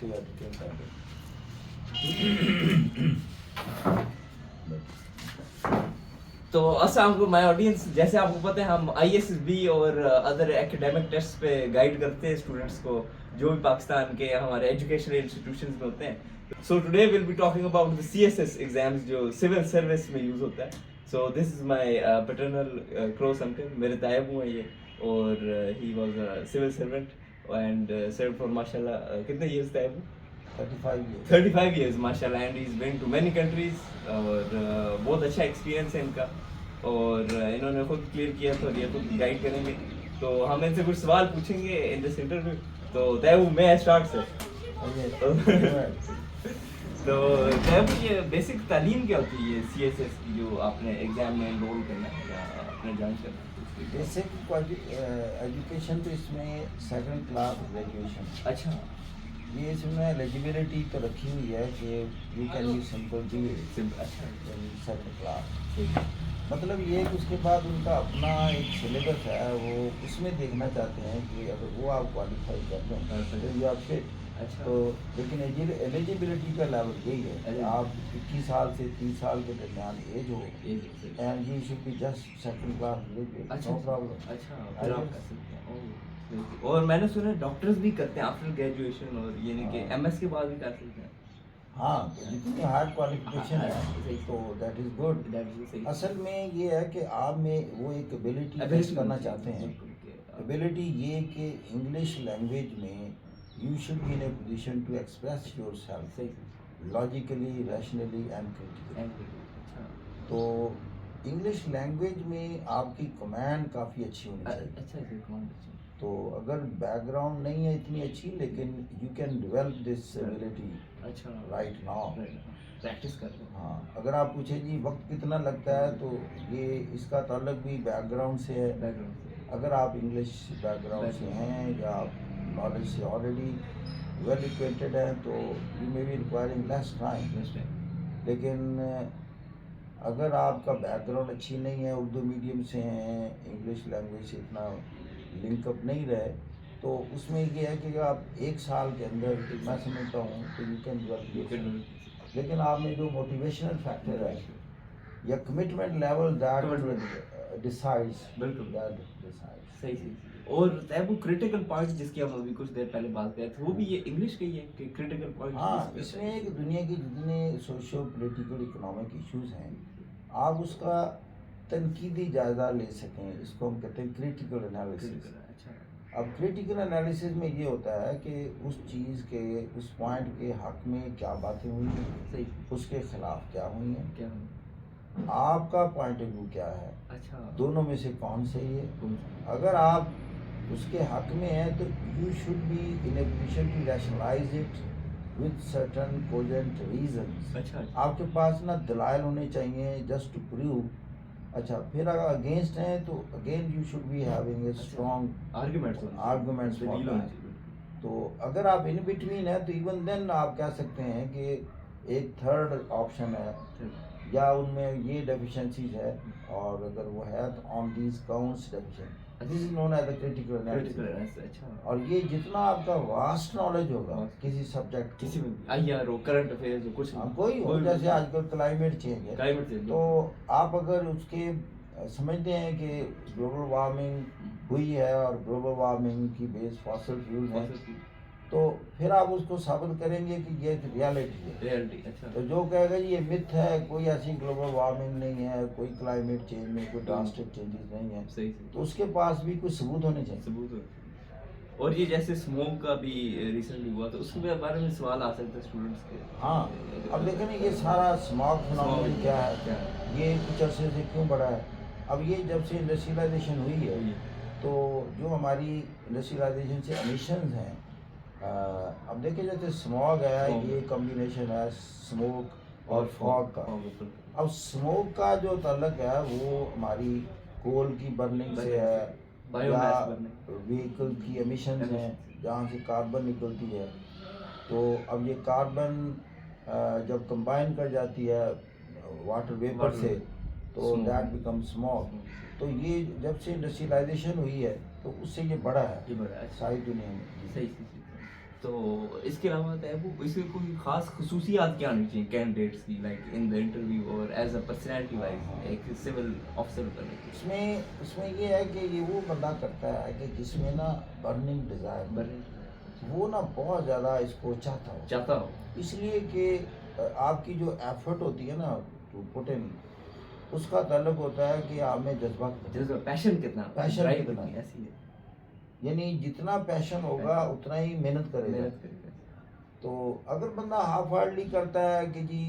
we have to think that way. تو السلام علیکم مائی آڈینس. جیسے آپ کو پتہ ہے ہم ISSB اور ادر ایکڈیمک ٹیسٹ پہ گائیڈ کرتے ہیں اسٹوڈنٹس کو جو بھی پاکستان کے ہمارے ایجوکیشنل انسٹیٹیوشنز میں ہوتے ہیں. So today will be talking about the CSS exams جو سول سروس میں یوز ہوتا ہے. So this is my paternal close uncle, میرے تائب ہیں یہ, اور he was a civil servant and serve for ماشاء اللہ کتنے ایئرس تائب ہیں 35 years ماشاء اللہ, and is been to many countries, اور بہت اچھا ایکسپیرینس ہے ان کا, اور انہوں نے خود کلیئر کیا تو یہ خود گائڈ کریں گے. تو ہم ان سے کچھ سوال پوچھیں گے ان دس انٹرویو. تو تیبو میں اسٹارٹ سر. تو تیبو یہ بیسک تعلیم کیا ہوتی ہے CSS کی جو آپ نے ایگزام میں انرول کرنا ہے یا اپنے جان کرنا ہے؟ بیسک ایجوکیشن تو اس میں سیکنڈ کلاس گریجویشن. اچھا, یہ اس میں ایلیجیبلٹی تو رکھی ہوئی ہے کہ you can be simple be second class. مطلب یہ کہ اس کے بعد ان کا اپنا ایک سلیبس ہے, وہ اس میں دیکھنا چاہتے ہیں کہ اگر وہ آپ کوالیفائی کر لیں تو یو آر فٹ. تو لیکن ایلیجیبلٹی کا لیول یہی ہے کہ آپ 21 سال سے 30 سال کے درمیان ایج ہو, and you should be just second class graduate, no problem. اور میں نے سنا ہے ڈاکٹرز بھی کرتے ہیں آفٹر گریجویشن, اور یعنی کہ MS کے بعد بھی کر سکتے ہیں. ہاں, جتنی ہائر کوالیفیکیشن ہے تو دیٹ از گڈ. اصل میں یہ ہے کہ آپ میں وہ ایک ایبلٹی ٹیسٹ کرنا چاہتے ہیں. ایبلٹی یہ کہ انگلش لینگویج میں you should be in a position to express yourself logically, rationally and critically. تو انگلش لینگویج میں آپ کی کمانڈ کافی اچھی ہونی چاہیے. تو اگر بیک گراؤنڈ نہیں ہے اتنی اچھی, لیکن you can develop this ability right now, practice کرتے ہیں. ہاں, اگر آپ پوچھیں جی وقت کتنا لگتا ہے تو یہ اس کا تعلق بھی بیک گراؤنڈ سے ہے. اگر آپ انگلش بیک گراؤنڈ سے ہیں یا آپ نالج سے آلریڈی ویل ایکوینٹڈ ہیں تو you may be requiring less time. لیکن اگر آپ کا بیک گراؤنڈ اچھی نہیں ہے, اردو میڈیم سے ہیں, انگلش لینگویج سے اتنا لنک اپ نہیں رہے, تو اس میں یہ ہے کہ آپ 1 سال کے اندر میں سمجھتا ہوں کہ یو کین ڈیولپ. لیکن آپ میں جو موٹیویشنل فیکٹر ہے یا کمٹمنٹ لیول دیٹ ڈیسائڈس. بالکل صحیح. اور وہ کریٹیکل پوائنٹ جس کی ہم ابھی کچھ دیر پہلے بات کر رہے تھے وہ بھی یہ انگلش کا ہی ہے کہ کریٹیکل پوائنٹ. ہاں, اس میں ایک دنیا کی جتنے سوشو پولیٹیکل اکنامک ایشوز ہیں آپ اس کا تنقیدی جائزہ لے سکیں, اس کو ہم کہتے ہیں کریٹیکل انالیسس. اب کریٹیکل انالیسس میں یہ ہوتا ہے کہ اس چیز کے اس پوائنٹ کے حق میں کیا باتیں ہوئی ہیں, اس کے خلاف کیا ہوئی ہیں, آپ کا پوائنٹ آف ویو کیا ہے, دونوں میں سے کون صحیح ہے. اگر آپ اس کے حق میں ہیں تو you should be in a position to rationalise it with certain cogent reasons. آپ کے پاس نا دلائل ہونے چاہیے جسٹ ٹو پروو. اچھا, پھر اگر اگینسٹ ہیں تو again you should be having a strong arguments. تو اگر آپ ان بٹوین ہیں تو ایون دین آپ کہہ سکتے ہیں کہ ایک تھرڈ آپشن ہے یا ان میں یہ ڈیفیشنسیز ہے, اور اگر وہ ہے تو on these counts deficient. This is known as the critical analysis. اور یہ جتنا آپ کا واسٹ نالج ہوگا کسی سبجیکٹ کسی میں کرنٹ افیئر کچھ کوئی ہو, جیسے آج کل کلائمیٹ چینج ہے, تو آپ اگر اس کے سمجھتے ہیں کہ گلوبل وارمنگ ہوئی ہے اور گلوبل وارمنگ کی بیس فاسل فیول ہے, تو پھر آپ اس کو ثابت کریں گے کہ یہ ریالٹی ہے. تو جو کہے گا یہ متھ ہے, کوئی ایسی گلوبل وارمنگ نہیں ہے, کوئی کلائمیٹ چینج میں کوئی ڈراسٹک چینجز نہیں ہیں, تو اس کے پاس بھی کوئی ثبوت ہونے چاہیے. اور یہ جیسے اسموک کا بھی ریسنٹلی ہوا تو اس کے بارے میں سوال آ سکتا ہے اسٹوڈنٹس کے. ہاں, اب دیکھیں نا یہ سارا اسموک فنامنن کیا ہے, یہ کچھ عرصے سے کیوں بڑھا ہے. اب یہ جب سے انڈسٹریلائزیشن ہوئی ہے تو جو ہماری انڈسٹریلائزیشن سے امیشنز ہیں, اب دیکھیں جیسے اسموگ ہے, یہ کمبینیشن ہے اسموک اور فاگ کا. اب اسموک کا جو تعلق ہے وہ ہماری کول کی برننگ سے ہے یا وہیکل کی امیشنز ہیں جہاں سے کاربن نکلتی ہے. تو اب یہ کاربن جب کمبائن کر جاتی ہے واٹر ویپر سے تو دیٹ بیکم اسموگ. تو یہ جب سے انڈسٹریلائزیشن ہوئی ہے تو اس سے یہ بڑا ہے ساری دنیا میں. تو اس کے علاوہ تیبو اس کی کوئی خاص خصوصیات کیا آنی چاہیے کینڈیڈیٹس کی لائک ان دا انٹرویو اور ایز اے پرسنالٹی وائز ایک سول آفیسر بننے کی؟ اس میں یہ ہے کہ یہ وہ بندہ کرتا ہے کہ جس میں نا برننگ ڈیزائر وہ نا بہت زیادہ اس کو چاہتا ہو اس لیے کہ آپ کی جو ایفرٹ ہوتی ہے نا ٹو پٹ ان اس کا تعلق ہوتا ہے کہ آپ میں جذبہ پیشن کتنا ایسی ہے، یعنی جتنا پیشن ہوگا اتنا ہی محنت کرے گا. تو اگر بندہ ہاف ہارڈلی کرتا ہے کہ جی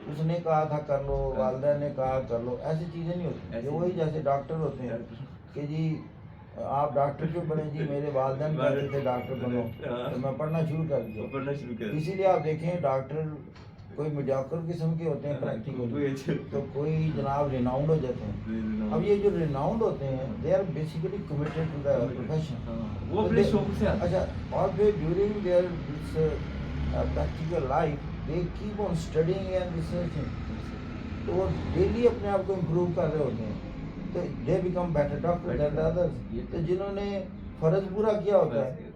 اس نے کہا تھا کر لو، والدین نے کہا کر لو، ایسی چیزیں نہیں ہوتی. وہی جیسے ڈاکٹر ہوتے ہیں کہ جی آپ ڈاکٹر کیوں بنے؟ جی میرے والدین کہتے تھے ڈاکٹر بنو تو میں پڑھنا شروع کر دیا. اسی لیے آپ دیکھیں ڈاکٹر کوئی میڈیوکر قسم کے ہوتے ہیں پریکٹیکلی، تو کوئی جناب ریناؤنڈ ہو جاتے ہیں. اب یہ جو ریناؤنڈ ہوتے ہیں they are basically committed to the profession. اچھا، اور پھر during their practical life they keep on studying and researching. تو وہ ڈیلی اپنے آپ کو امپروو کر رہے ہوتے ہیں، تو دے بیکم بیٹر ڈاکٹر دین دا ادرس. تو جنہوں نے فرض پورا کیا ہوتا ہے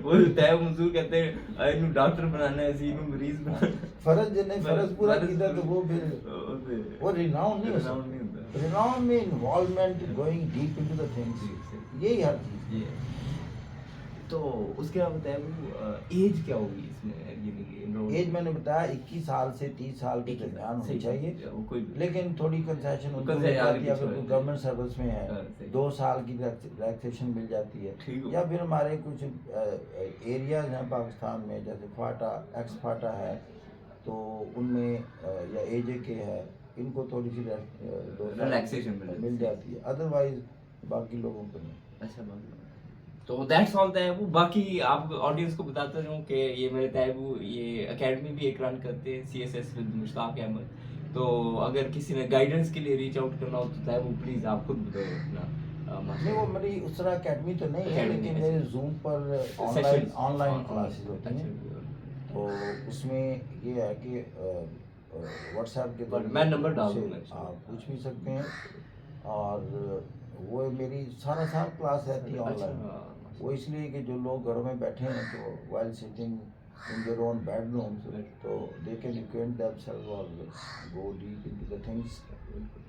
وہ طے منظور کہتے ہیں اینو ڈاکٹر بنانا ہے، اسی نو مریض بنانا. فرض جن نے فرض پورا کیا تو وہ پھر وہ ریناؤنڈ نہیں ہوتا. ریناؤنڈ میں involvement, going deep into the things, یہی ہر چیز. تو اس کے بعد ایج کیا ہوگی اس میں؟ ایج میں نے بتایا 21 سال سے 30 سال کے درمیان ہونی چاہیے، لیکن تھوڑی کنسیشن ہوتی ہے. اگر کوئی گورنمنٹ سروس میں ہے 2 سال کی ریلیکسیشن مل جاتی ہے. یا پھر ہمارے کچھ ایریاز ہیں پاکستان میں جیسے فاٹا، ایکس فاٹا ہے، تو ان میں یا اے جے کے ہے، ان کو تھوڑی سی ریلیکسیشن مل جاتی ہے، ادروائز باقی لوگوں کو نہیں. اچھا، تو دیٹس آل تیبو. باقی آپ آڈینس کو بتاتا ہوں کہ یہ میرے تیبو یہ اکیڈمی بھی ایک رن کرتے ہیں CSS ود مشتاق احمد. تو اگر کسی نے گائیڈنس کے لیے ریچ آؤٹ کرنا ہو تو تیبو پلیز آپ خود بتائیں اپنا. نہیں، وہ میری اس طرح اکیڈمی تو نہیں ہے، لیکن میرے zoom per on line classes ہوتی ہیں. تو اس میں یہ ہے کہ واٹس ایپ کے میں نمبر ڈال دوں گا، آپ پوچھ بھی سکتے ہیں. اور وہ میری سارا سال کلاس رہتی ہے آن لائن. وہ اس لیے کہ جو لوگ گھروں میں بیٹھے ہیں تو while sitting in their own bedrooms, تو they can acquaint themselves اور go deep into the things.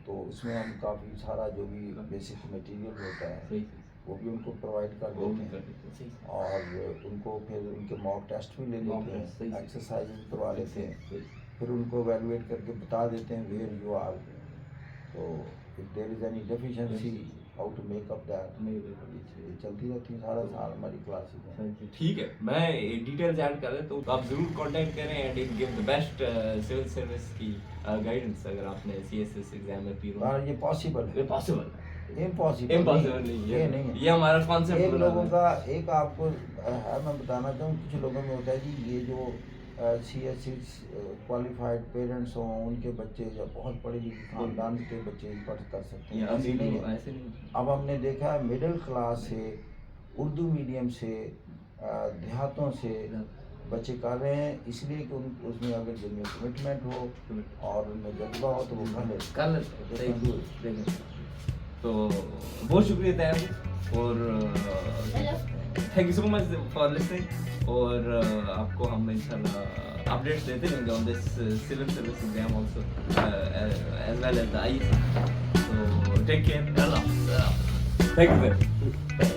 تو اس میں ہم کافی سارا جو بھی بیسک مٹیریل ہوتا ہے وہ بھی ان کو پرووائڈ کر دیتے ہیں، اور ان کو پھر ان کے موک ٹیسٹ بھی لے لیتے ہیں، ایکسرسائز کروا لیتے ہیں، پھر ان کو ایویلویٹ کر کے بتا دیتے ہیں ویئر یو آر. تو if there is any deficiency how to make up that. چلتی رہتی ہے سارا سال ہماری کلاسز ہیں. ٹھیک ہے، میں ڈیٹیلز ایڈ کر دیتا ہوں، آپ ضرور کانٹیکٹ کریں and give the best civil service کی گائیڈنس اگر آپ نے CSS ایگزام میں پی. یہ پاسبل ہے، امپاسبل نہیں ہے، یہ ہمارا کانسیپٹ. ایک لوگوں کا ایک آپ کو ہے، میں بتانا چاہوں کچھ لوگوں میں ہوتا ہے جی یہ جو CSS کوالیفائڈ پیرنٹس ہوں ان کے بچے یا بہت پڑھے لکھے خاندان کے بچے پڑھ کر سکتے ہیں، ایسے نہیں ہے. اب ہم نے دیکھا ہے مڈل کلاس سے، اردو میڈیم سے، دیہاتوں سے بچے کر رہے ہیں، اس لیے کہ اس میں اگر جن میں کمٹمنٹ ہو اور ان میں جذبہ ہو تو وہ کر لیتے. تو بہت شکریہ طیب، اور thank you so much for listening. اور آپ کو ہم انشاءاللہ اپڈیٹس دیتے رہیں گے on this civil service exam also as well as the ISS. So take care. Allah. Thank you, sir.